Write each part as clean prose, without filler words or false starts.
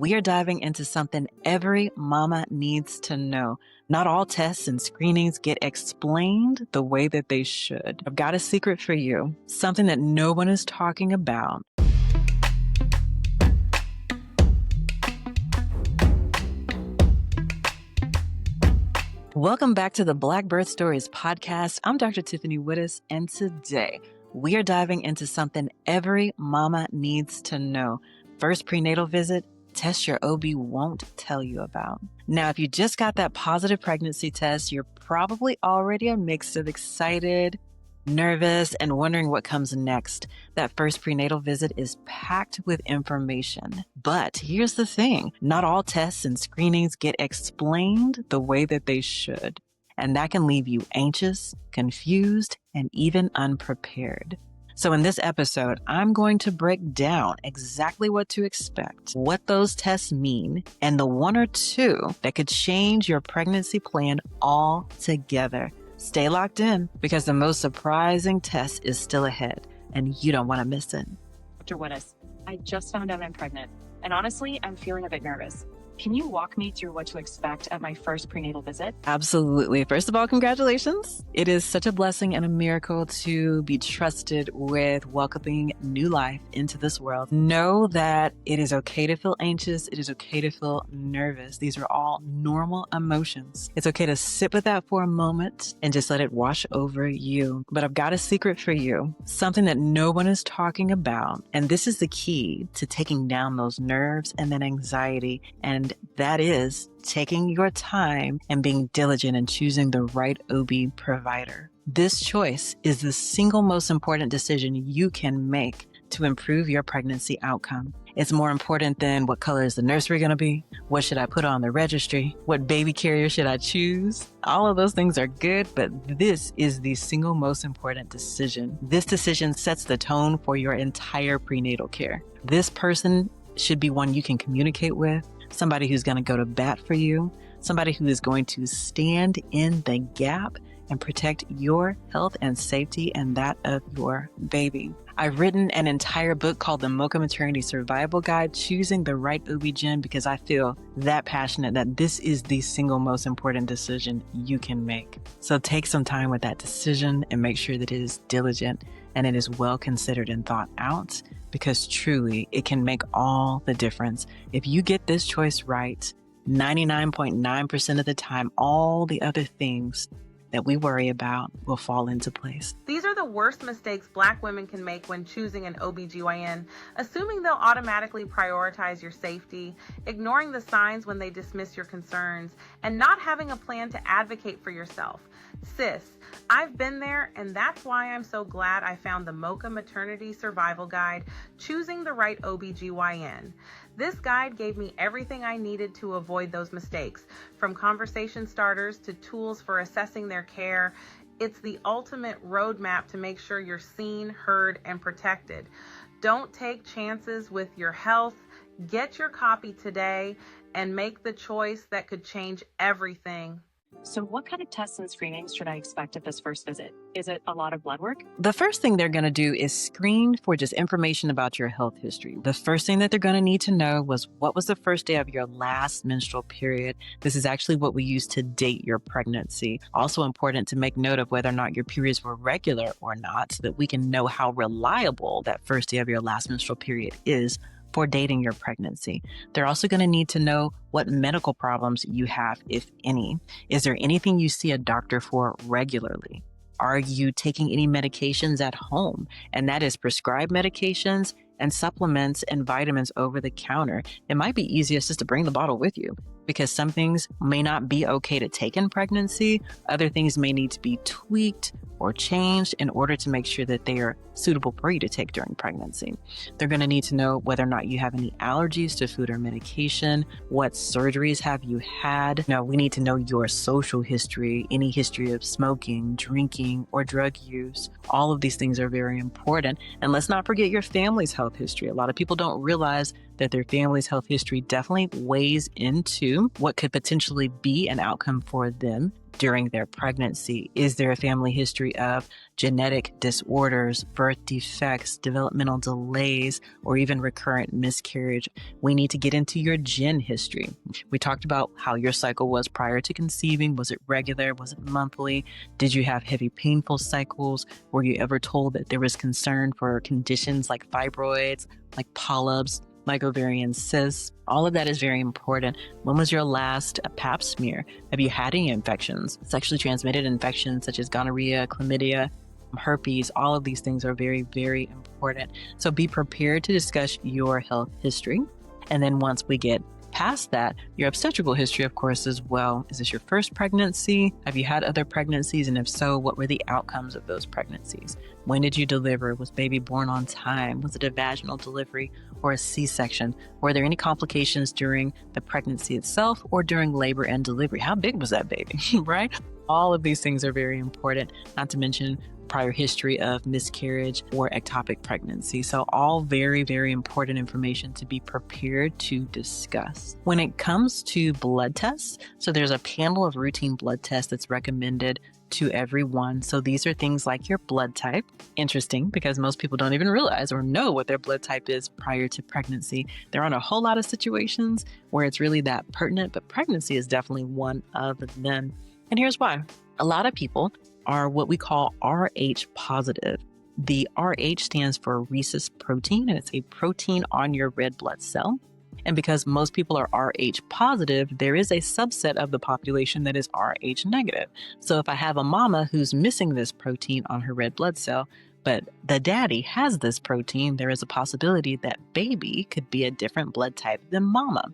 we are diving into something every mama needs to know. Not all tests and screenings get explained the way that they should. I've got a secret for you, something that no one is talking about. Welcome back to the Black Birth Stories podcast. I'm Dr. Tiffany Woodus, and today we are diving into something every mama needs to know. First prenatal visit, test your OB won't tell you about. Now, if you just got that positive pregnancy test, you're probably already a mix of excited, nervous, and wondering what comes next. That first prenatal visit is packed with information. But here's the thing, not all tests and screenings get explained the way that they should. And that can leave you anxious, confused, and even unprepared. So in this episode, I'm going to break down exactly what to expect, what those tests mean, and the one or two that could change your pregnancy plan altogether. Stay locked in because the most surprising test is still ahead and you don't want to miss it. Dr. Woodus, I just found out I'm pregnant, and honestly, I'm feeling a bit nervous. Can you walk me through what to expect at my first prenatal visit? Absolutely. First of all, congratulations. It is such a blessing and a miracle to be trusted with welcoming new life into this world. Know that it is okay to feel anxious. It is okay to feel nervous. These are all normal emotions. It's okay to sit with that for a moment and just let it wash over you. But I've got a secret for you, something that no one is talking about. And this is the key to taking down those nerves and that anxiety, and that is taking your time and being diligent in choosing the right OB provider. This choice is the single most important decision you can make to improve your pregnancy outcome. It's more important than what color is the nursery going to be? What should I put on the registry? What baby carrier should I choose? All of those things are good, but this is the single most important decision. This decision sets the tone for your entire prenatal care. This person should be one you can communicate with, somebody who's going to go to bat for you, somebody who is going to stand in the gap and protect your health and safety and that of your baby. I've written an entire book called the Mocha Maternity Survival Guide, Choosing the Right OB-GYN, because I feel that passionate that this is the single most important decision you can make. So take some time with that decision and make sure that it is diligent and it is well considered and thought out, because truly it can make all the difference. If you get this choice right, 99.9% of the time, all the other things that we worry about will fall into place. These are the worst mistakes Black women can make when choosing an OBGYN, assuming they'll automatically prioritize your safety, ignoring the signs when they dismiss your concerns, and not having a plan to advocate for yourself. Sis, I've been there, and that's why I'm so glad I found the Mocha Maternity Survival Guide, Choosing the Right OBGYN. This guide gave me everything I needed to avoid those mistakes, from conversation starters to tools for assessing their care. It's the ultimate roadmap to make sure you're seen, heard, and protected. Don't take chances with your health. Get your copy today and make the choice that could change everything. So what kind of tests and screenings should I expect at this first visit? Is it a lot of blood work? The first thing they're going to do is screen for just information about your health history. The first thing that they're going to need to know was, what was the first day of your last menstrual period? This is actually what we use to date your pregnancy. Also important to make note of whether or not your periods were regular or not, so that we can know how reliable that first day of your last menstrual period is for dating your pregnancy. They're also going to need to know what medical problems you have, if any. Is there anything you see a doctor for regularly? Are you taking any medications at home? And that is prescribed medications and supplements and vitamins over the counter. It might be easiest just to bring the bottle with you, because some things may not be okay to take in pregnancy. Other things may need to be tweaked or changed in order to make sure that they are suitable for you to take during pregnancy. They're going to need to know whether or not you have any allergies to food or medication. What surgeries have you had? Now, we need to know your social history, any history of smoking, drinking, or drug use. All of these things are very important. And let's not forget your family's health history. A lot of people don't realize that their family's health history definitely weighs into what could potentially be an outcome for them. during their pregnancy? Is there a family history of genetic disorders, birth defects, developmental delays, or even recurrent miscarriage? We need to get into your gen history. We talked about how your cycle was prior to conceiving. Was it regular? Was it monthly? Did you have heavy, painful cycles? Were you ever told that there was concern for conditions like fibroids, like polyps, like ovarian cysts? All of that is very important. When was your last pap smear? Have you had any infections, sexually transmitted infections such as gonorrhea, chlamydia, herpes? All of these things are very, very important. So be prepared to discuss your health history. And then once we get past that, your obstetrical history, of course, as well. Is this your first pregnancy? Have you had other pregnancies? And if so, what were the outcomes of those pregnancies? When did you deliver? Was baby born on time? Was it a vaginal delivery or a C-section? Were there any complications during the pregnancy itself or during labor and delivery? How big was that baby, right? All of these things are very important, not to mention prior history of miscarriage or ectopic pregnancy. So all very, very important information to be prepared to discuss. When it comes to blood tests, so there's a panel of routine blood tests that's recommended to everyone. So these are things like your blood type. Interesting, because most people don't even realize or know what their blood type is prior to pregnancy. There aren't a whole lot of situations where it's really that pertinent, but pregnancy is definitely one of them. And here's why. A lot of people are what we call Rh positive. The Rh stands for rhesus protein, and it's a protein on your red blood cell. And because most people are Rh positive, there is a subset of the population that is Rh negative. So if I have a mama who's missing this protein on her red blood cell, but the daddy has this protein, there is a possibility that baby could be a different blood type than mama.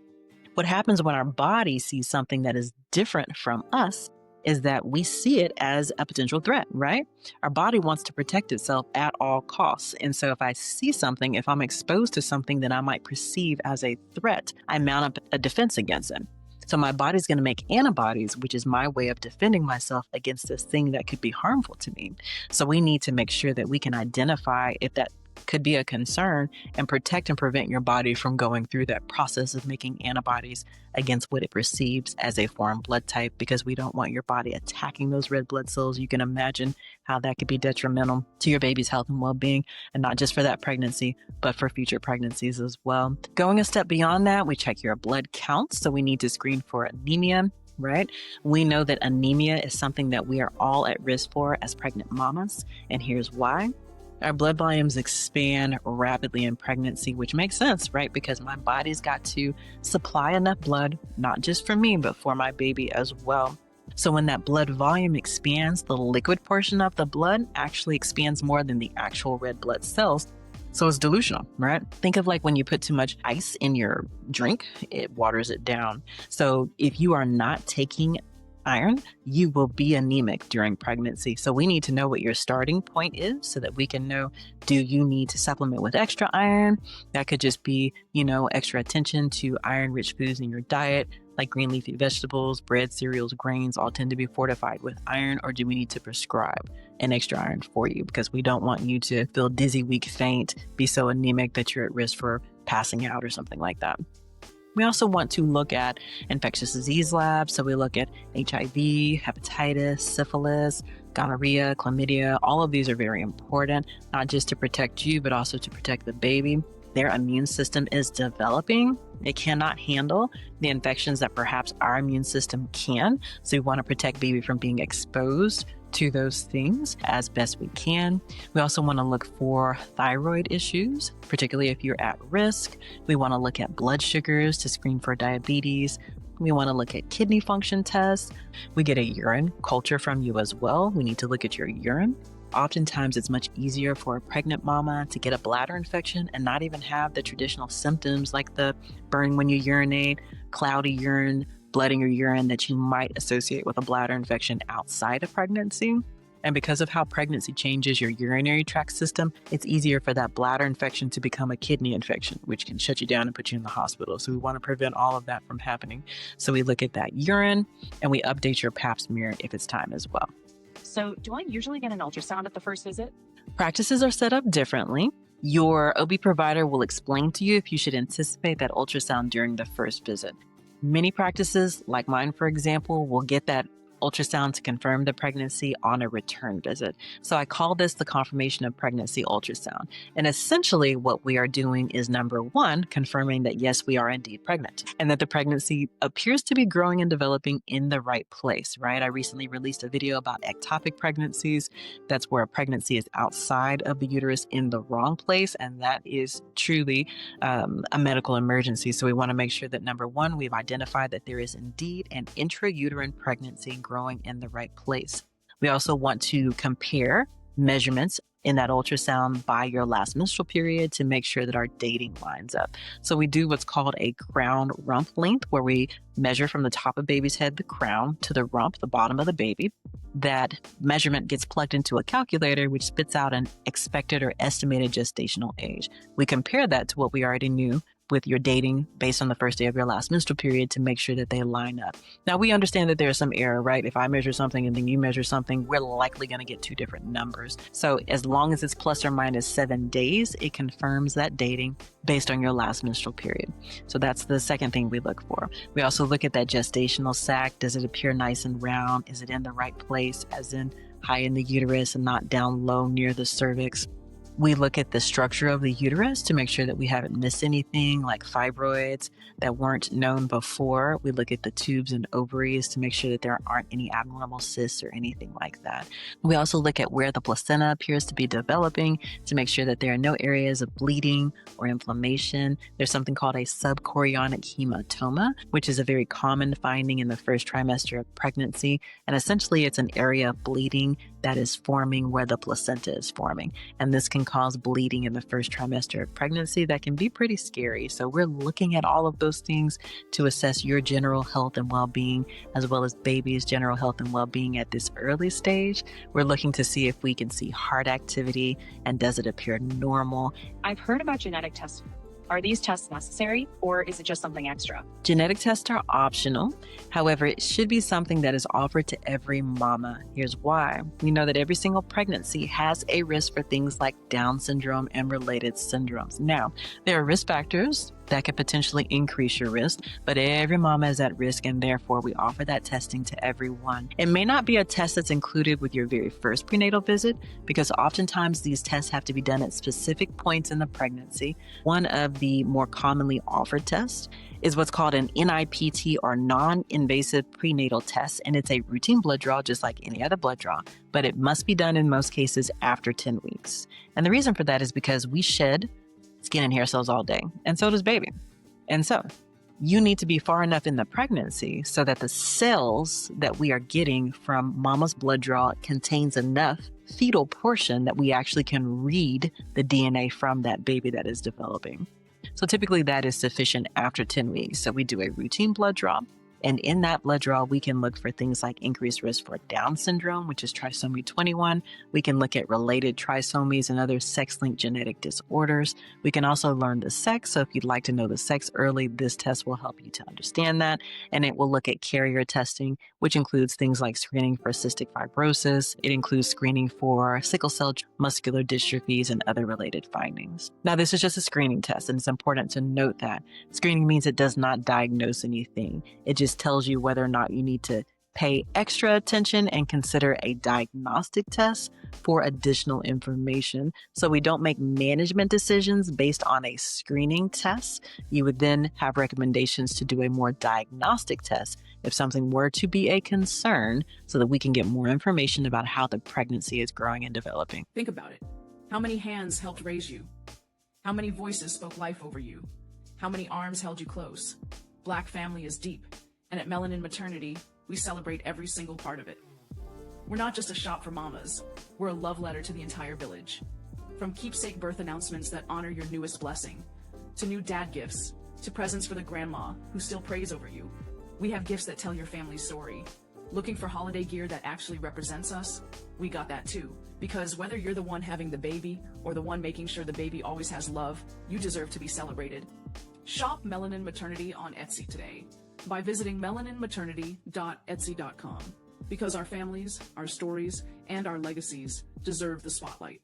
What happens when our body sees something that is different from us is that we see it as a potential threat, right? Our body wants to protect itself at all costs. And so if I see something, if I'm exposed to something that I might perceive as a threat, I mount up a defense against it. So my body's going to make antibodies, which is my way of defending myself against this thing that could be harmful to me. So we need to make sure that we can identify if that could be a concern and protect and prevent your body from going through that process of making antibodies against what it perceives as a foreign blood type, because we don't want your body attacking those red blood cells. You can imagine how that could be detrimental to your baby's health and well-being, and not just for that pregnancy, but for future pregnancies as well. Going a step beyond that, we check your blood counts. So we need to screen for anemia, right? We know that anemia is something that we are all at risk for as pregnant mamas, and here's why. Our blood volumes expand rapidly in pregnancy, which makes sense, right? Because my body's got to supply enough blood, not just for me, but for my baby as well. So when that blood volume expands, the liquid portion of the blood actually expands more than the actual red blood cells. So it's delusional, right? Think of like when you put too much ice in your drink, it waters it down. So if you are not taking iron, you will be anemic during pregnancy. So we need to know what your starting point is so that we can know, do you need to supplement with extra iron? That could just be, extra attention to iron-rich foods in your diet, like green leafy vegetables, bread, cereals, grains, all tend to be fortified with iron. Or do we need to prescribe an extra iron for you? Because we don't want you to feel dizzy, weak, faint, be so anemic that you're at risk for passing out or something like that. We also want to look at infectious disease labs. So we look at HIV, hepatitis, syphilis, gonorrhea, chlamydia. All of these are very important, not just to protect you, but also to protect the baby. Their immune system is developing. It cannot handle the infections that perhaps our immune system can. So we want to protect baby from being exposed to those things as best we can. We also want to look for thyroid issues, particularly if you're at risk. We want to look at blood sugars to screen for diabetes. We want to look at kidney function tests. We get a urine culture from you as well. We need to look at your urine. Oftentimes, it's much easier for a pregnant mama to get a bladder infection and not even have the traditional symptoms like the burn when you urinate, cloudy urine, blood in your urine that you might associate with a bladder infection outside of pregnancy. And because of how pregnancy changes your urinary tract system, it's easier for that bladder infection to become a kidney infection, which can shut you down and put you in the hospital. So we want to prevent all of that from happening. So we look at that urine and we update your pap smear if it's time as well. So do I usually get an ultrasound at the first visit? Practices are set up differently. Your OB provider will explain to you if you should anticipate that ultrasound during the first visit. Many practices, like mine, for example, will get that ultrasound to confirm the pregnancy on a return visit. So I call this the confirmation of pregnancy ultrasound. And essentially what we are doing is, number one, confirming that yes, we are indeed pregnant and that the pregnancy appears to be growing and developing in the right place, right? I recently released a video about ectopic pregnancies. That's where a pregnancy is outside of the uterus in the wrong place. And that is truly a medical emergency. So we want to make sure that, number one, we've identified that there is indeed an intrauterine pregnancy growing in the right place. We also want to compare measurements in that ultrasound by your last menstrual period to make sure that our dating lines up. So we do what's called a crown rump length, where we measure from the top of baby's head, the crown, to the rump, the bottom of the baby. That measurement gets plugged into a calculator, which spits out an expected or estimated gestational age. We compare that to what we already knew with your dating based on the first day of your last menstrual period to make sure that they line up. Now, we understand that there's some error, right? If I measure something and then you measure something, we're likely going to get two different numbers. So as long as it's plus or minus 7 days, it confirms that dating based on your last menstrual period. So that's the second thing we look for. We also look at that gestational sac. Does it appear nice and round? Is it in the right place, as in high in the uterus and not down low near the cervix? We look at the structure of the uterus to make sure that we haven't missed anything like fibroids that weren't known before. We look at the tubes and ovaries to make sure that there aren't any abnormal cysts or anything like that. We also look at where the placenta appears to be developing to make sure that there are no areas of bleeding or inflammation. There's something called a subchorionic hematoma, which is a very common finding in the first trimester of pregnancy. And essentially, it's an area of bleeding that is forming where the placenta is forming. And this can cause bleeding in the first trimester of pregnancy that can be pretty scary. So we're looking at all of those things to assess your general health and well-being, as well as baby's general health and well-being at this early stage. We're looking to see if we can see heart activity and does it appear normal. I've heard about genetic tests. Are these tests necessary, or is it just something extra? Genetic tests are optional. However, it should be something that is offered to every mama. Here's why. We know that every single pregnancy has a risk for things like Down syndrome and related syndromes. Now, there are risk factors that could potentially increase your risk, but every mama is at risk, and therefore we offer that testing to everyone. It may not be a test that's included with your very first prenatal visit, because oftentimes these tests have to be done at specific points in the pregnancy. One of the more commonly offered tests is what's called an NIPT, or non-invasive prenatal test, and it's a routine blood draw just like any other blood draw, but it must be done in most cases after 10 weeks. And the reason for that is because we shed skin and hair cells all day, and so does baby. And so you need to be far enough in the pregnancy so that the cells that we are getting from mama's blood draw contains enough fetal portion that we actually can read the DNA from that baby that is developing. So typically that is sufficient after 10 weeks. So we do a routine blood draw. And in that blood draw, we can look for things like increased risk for Down syndrome, which is trisomy 21. We can look at related trisomies and other sex-linked genetic disorders. We can also learn the sex. So if you'd like to know the sex early, this test will help you to understand that. And it will look at carrier testing, which includes things like screening for cystic fibrosis. It includes screening for sickle cell muscular dystrophies and other related findings. Now, this is just a screening test, and it's important to note that screening means it does not diagnose anything. It just tells you whether or not you need to pay extra attention and consider a diagnostic test for additional information. So we don't make management decisions based on a screening test. You would then have recommendations to do a more diagnostic test if something were to be a concern, so that we can get more information about how the pregnancy is growing and developing. Think about it. How many hands helped raise you? How many voices spoke life over you? How many arms held you close? Black family is deep. And at Melanin Maternity, we celebrate every single part of it. We're not just a shop for mamas. We're a love letter to the entire village. From keepsake birth announcements that honor your newest blessing, to new dad gifts, to presents for the grandma who still prays over you. We have gifts that tell your family's story. Looking for holiday gear that actually represents us? We got that too. Because whether you're the one having the baby or the one making sure the baby always has love, you deserve to be celebrated. Shop Melanin Maternity on Etsy today by visiting melaninmaternity.etsy.com, because our families, our stories, and our legacies deserve the spotlight.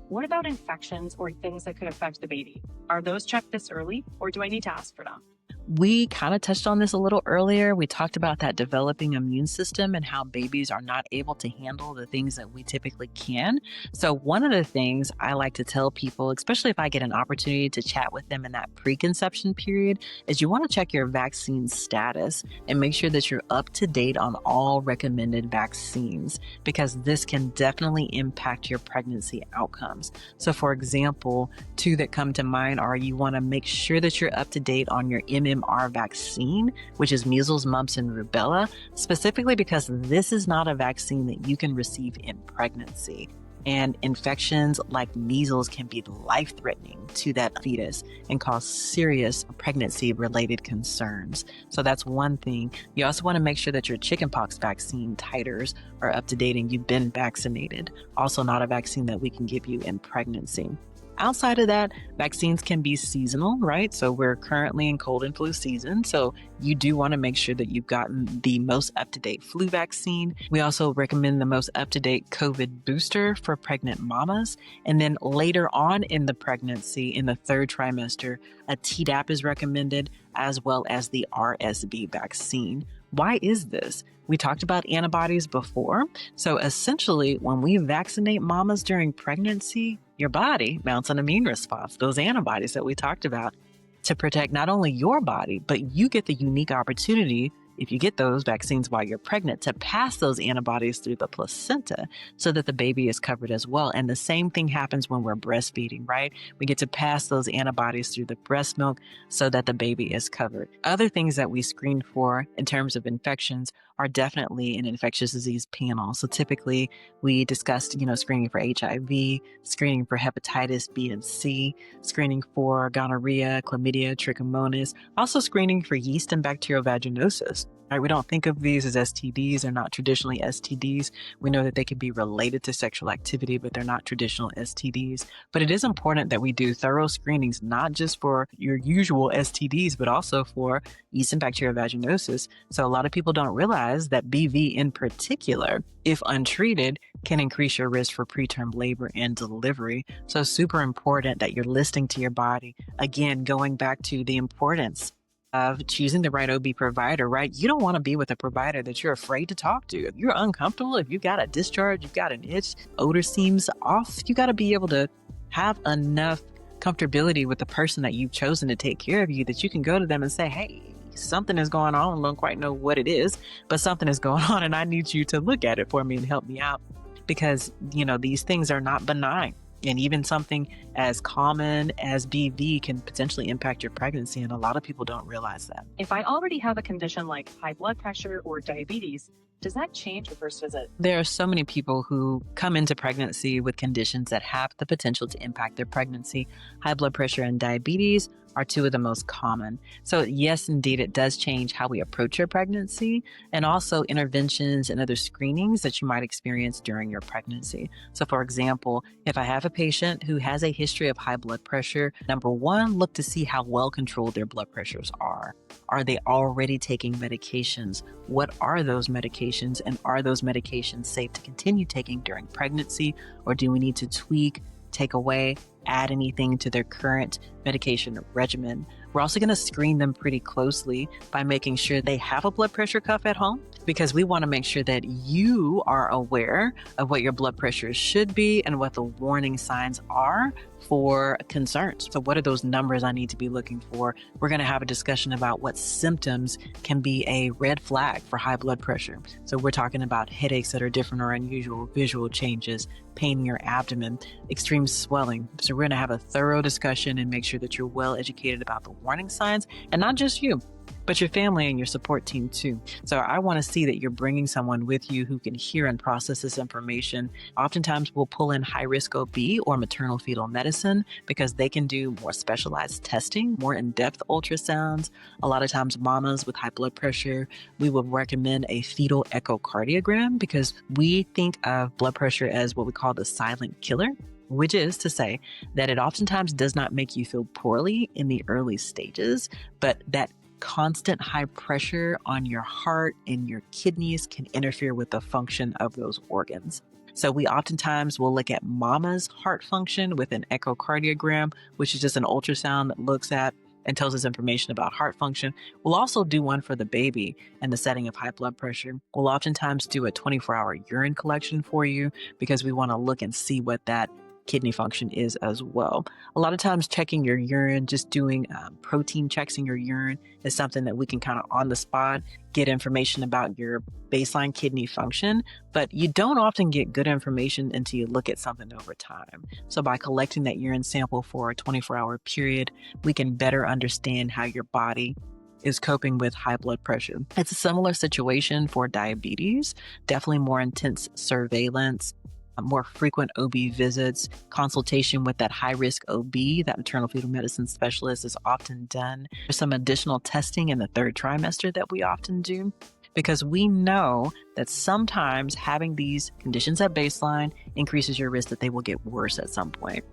What about infections or things that could affect the baby? Are those checked this early, or do I need to ask for them? We kind of touched on this a little earlier. We talked about that developing immune system and how babies are not able to handle the things that we typically can. So, one of the things I like to tell people, especially if I get an opportunity to chat with them in that preconception period, is you want to check your vaccine status and make sure that you're up to date on all recommended vaccines, because this can definitely impact your pregnancy outcomes. So, for example, two that come to mind are you want to make sure that you're up to date on your MMR vaccine, which is measles, mumps, and rubella, specifically because this is not a vaccine that you can receive in pregnancy. And infections like measles can be life-threatening to that fetus and cause serious pregnancy-related concerns. So that's one thing. You also want to make sure that your chickenpox vaccine titers are up to date and you've been vaccinated. Also not a vaccine that we can give you in pregnancy. Outside of that, vaccines can be seasonal, right? So we're currently in cold and flu season. So you do want to make sure that you've gotten the most up-to-date flu vaccine. We also recommend the most up-to-date COVID booster for pregnant mamas. And then later on in the pregnancy, in the third trimester, a Tdap is recommended, as well as the RSV vaccine. Why is this? We talked about antibodies before. So essentially, when we vaccinate mamas during pregnancy, your body mounts an immune response, those antibodies that we talked about, to protect not only your body, but you get the unique opportunity, if you get those vaccines while you're pregnant, to pass those antibodies through the placenta so that the baby is covered as well. And the same thing happens when we're breastfeeding, right? We get to pass those antibodies through the breast milk so that the baby is covered. Other things that we screen for in terms of infections are definitely an infectious disease panel. So typically we discussed, screening for HIV, screening for hepatitis B and C, screening for gonorrhea, chlamydia, trichomonas, also screening for yeast and bacterial vaginosis. Right? We don't think of these as STDs. They're not traditionally STDs. We know that they can be related to sexual activity, but they're not traditional STDs. But it is important that we do thorough screenings, not just for your usual STDs, but also for yeast and bacterial vaginosis. So a lot of people don't realize that BV in particular, if untreated, can increase your risk for preterm labor and delivery. So super important that you're listening to your body. Again, going back to the importance of choosing the right OB provider, right? You don't want to be with a provider that you're afraid to talk to. If you're uncomfortable, if you've got a discharge, you've got an itch, odor seems off, you got to be able to have enough comfortability with the person that you've chosen to take care of you that you can go to them and say, hey, something is going on. I don't quite know what it is, but something is going on and I need you to look at it for me and help me out, because, these things are not benign. And even something as common as BV can potentially impact your pregnancy. And a lot of people don't realize that. If I already have a condition like high blood pressure or diabetes, does that change the first visit? There are so many people who come into pregnancy with conditions that have the potential to impact their pregnancy. High blood pressure and diabetes are two of the most common. So yes, indeed, it does change how we approach your pregnancy, and also interventions and other screenings that you might experience during your pregnancy. So for example, if I have a patient who has a history of high blood pressure, number one, look to see how well controlled their blood pressures are. Are they already taking medications? What are those medications? And are those medications safe to continue taking during pregnancy? Or do we need to tweak, take away, add anything to their current medication regimen? We're also going to screen them pretty closely by making sure they have a blood pressure cuff at home, because we want to make sure that you are aware of what your blood pressure should be and what the warning signs are for concerns. So what are those numbers I need to be looking for? We're going to have a discussion about what symptoms can be a red flag for high blood pressure. So we're talking about headaches that are different or unusual, visual changes, pain in your abdomen, extreme swelling. So we're going to have a thorough discussion and make sure that you're well educated about the warning signs, and not just you, but your family and your support team too. So I want to see that you're bringing someone with you who can hear and process this information. Oftentimes we'll pull in high-risk OB or maternal fetal medicine because they can do more specialized testing, more in-depth ultrasounds. A lot of times mamas with high blood pressure, we will recommend a fetal echocardiogram because we think of blood pressure as what we call the silent killer, which is to say that it oftentimes does not make you feel poorly in the early stages, but that constant high pressure on your heart and your kidneys can interfere with the function of those organs. So we oftentimes will look at mama's heart function with an echocardiogram, which is just an ultrasound that looks at and tells us information about heart function. We'll also do one for the baby and the setting of high blood pressure. We'll oftentimes do a 24-hour urine collection for you because we want to look and see what that kidney function is as well. A lot of times checking your urine, just doing protein checks in your urine is something that we can kind of on the spot get information about your baseline kidney function, but you don't often get good information until you look at something over time. So by collecting that urine sample for a 24-hour period, we can better understand how your body is coping with high blood pressure. It's a similar situation for diabetes, definitely more intense surveillance, more frequent OB visits, consultation with that high-risk OB, that maternal fetal medicine specialist, is often done. There's some additional testing in the third trimester that we often do because we know that sometimes having these conditions at baseline increases your risk that they will get worse at some point.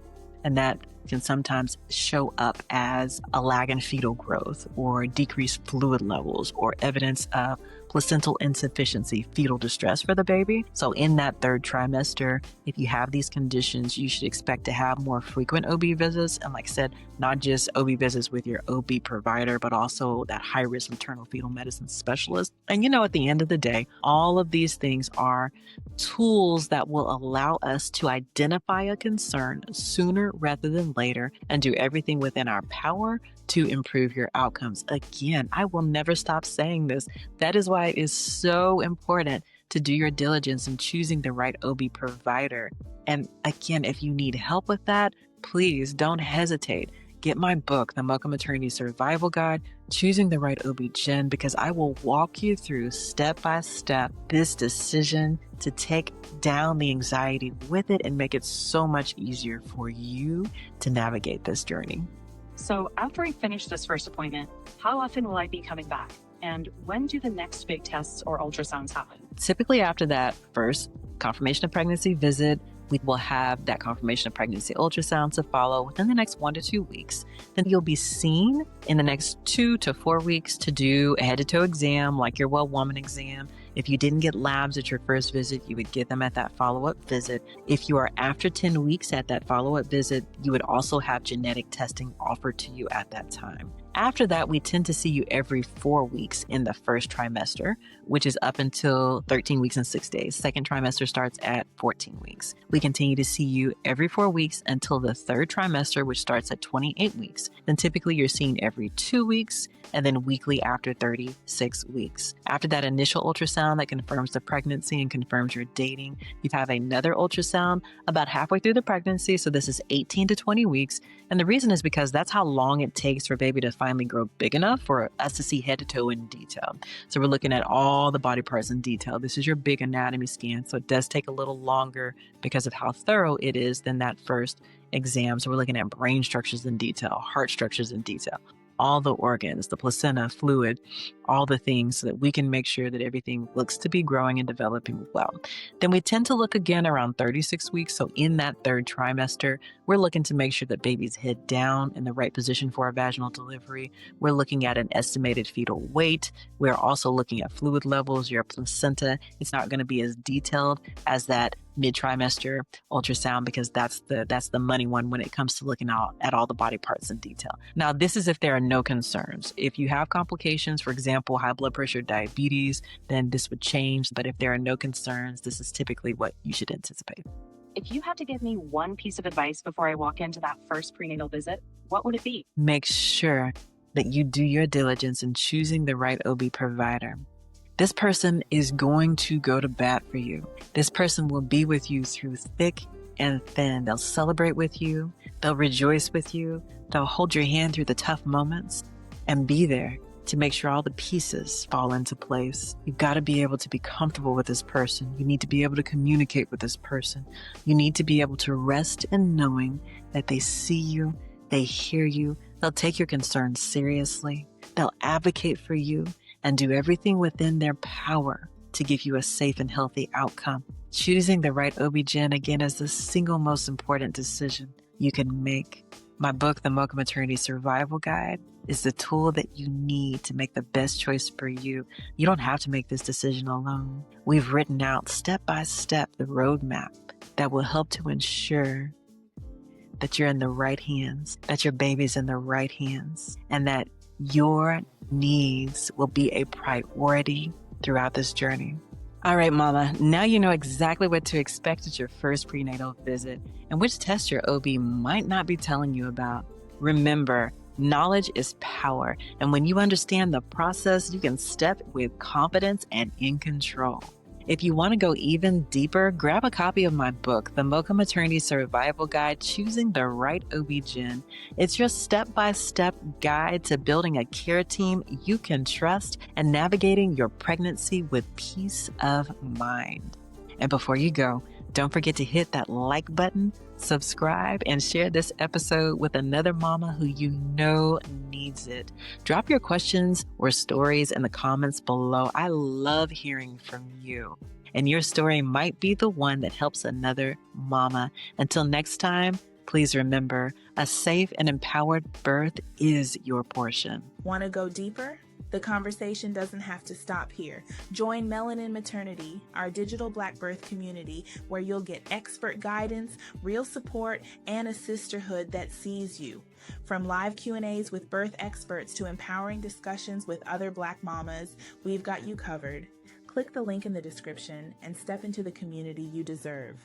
And that can sometimes show up as a lag in fetal growth or decreased fluid levels or evidence of placental insufficiency, fetal distress for the baby. So in that third trimester, if you have these conditions, you should expect to have more frequent OB visits. And like I said, not just OB visits with your OB provider, but also that high-risk maternal fetal medicine specialist. And at the end of the day, all of these things are tools that will allow us to identify a concern sooner rather than later and do everything within our power to improve your outcomes. Again, I will never stop saying this. That is why it is so important to do your diligence in choosing the right OB provider. And again, if you need help with that, please don't hesitate. Get my book, The Mocha Maternity Survival Guide, Choosing the Right OB-GYN, because I will walk you through step by step this decision to take down the anxiety with it and make it so much easier for you to navigate this journey. So after I finish this first appointment, how often will I be coming back? And when do the next big tests or ultrasounds happen? Typically after that first confirmation of pregnancy visit, we will have that confirmation of pregnancy ultrasound to follow within the next 1 to 2 weeks. Then you'll be seen in the next 2 to 4 weeks to do a head-to-toe exam, like your well-woman exam. If you didn't get labs at your first visit, you would get them at that follow-up visit. If you are after 10 weeks at that follow-up visit, you would also have genetic testing offered to you at that time. After that, we tend to see you every 4 weeks in the first trimester, which is up until 13 weeks and 6 days. Second trimester starts at 14 weeks. We continue to see you every 4 weeks until the third trimester, which starts at 28 weeks. Then typically you're seen every 2 weeks and then weekly after 36 weeks. After that initial ultrasound that confirms the pregnancy and confirms you're dating, you have another ultrasound about halfway through the pregnancy. So this is 18 to 20 weeks. And the reason is because that's how long it takes for baby to finally grow big enough for us to see head to toe in detail. So we're looking at all the body parts in detail. This is your big anatomy scan. So it does take a little longer because of how thorough it is than that first exam. So we're looking at brain structures in detail, heart structures in detail, all the organs, the placenta, fluid, all the things so that we can make sure that everything looks to be growing and developing well. Then we tend to look again around 36 weeks. So in that third trimester, we're looking to make sure that baby's head down in the right position for a vaginal delivery. We're looking at an estimated fetal weight. We're also looking at fluid levels, your placenta. It's not going to be as detailed as that mid-trimester ultrasound because that's the money one when it comes to looking at all the body parts in detail. Now, this is if there are no concerns. If you have complications, for example, high blood pressure, diabetes, then this would change. But if there are no concerns, this is typically what you should anticipate. If you had to give me one piece of advice before I walk into that first prenatal visit, what would it be? Make sure that you do your diligence in choosing the right OB provider. This person is going to go to bat for you. This person will be with you through thick and thin. They'll celebrate with you. They'll rejoice with you. They'll hold your hand through the tough moments and be there to make sure all the pieces fall into place. You've got to be able to be comfortable with this person. You need to be able to communicate with this person. You need to be able to rest in knowing that they see you, they hear you, they'll take your concerns seriously, they'll advocate for you, and do everything within their power to give you a safe and healthy outcome. Choosing the right OB-GYN, again, is the single most important decision you can make. My book, The Mocha Maternity Survival Guide, is the tool that you need to make the best choice for you. You don't have to make this decision alone. We've written out step by step the roadmap that will help to ensure that you're in the right hands, that your baby's in the right hands, and that your needs will be a priority throughout this journey. All right, mama, now you know exactly what to expect at your first prenatal visit and which test your OB might not be telling you about. Remember, knowledge is power, and when you understand the process, you can step with confidence and in control. If you want to go even deeper, grab a copy of my book, The Mocha Maternity Survival Guide, Choosing the Right OB-GYN. It's your step-by-step guide to building a care team you can trust and navigating your pregnancy with peace of mind. And before you go, don't forget to hit that like button, subscribe, and share this episode with another mama who you know needs it. Drop your questions or stories in the comments below. I love hearing from you. And your story might be the one that helps another mama. Until next time, please remember, a safe and empowered birth is your portion. Want to go deeper? The conversation doesn't have to stop here. Join Melanin Maternity, our digital Black birth community, where you'll get expert guidance, real support, and a sisterhood that sees you. From live Q&As with birth experts to empowering discussions with other Black mamas, we've got you covered. Click the link in the description and step into the community you deserve.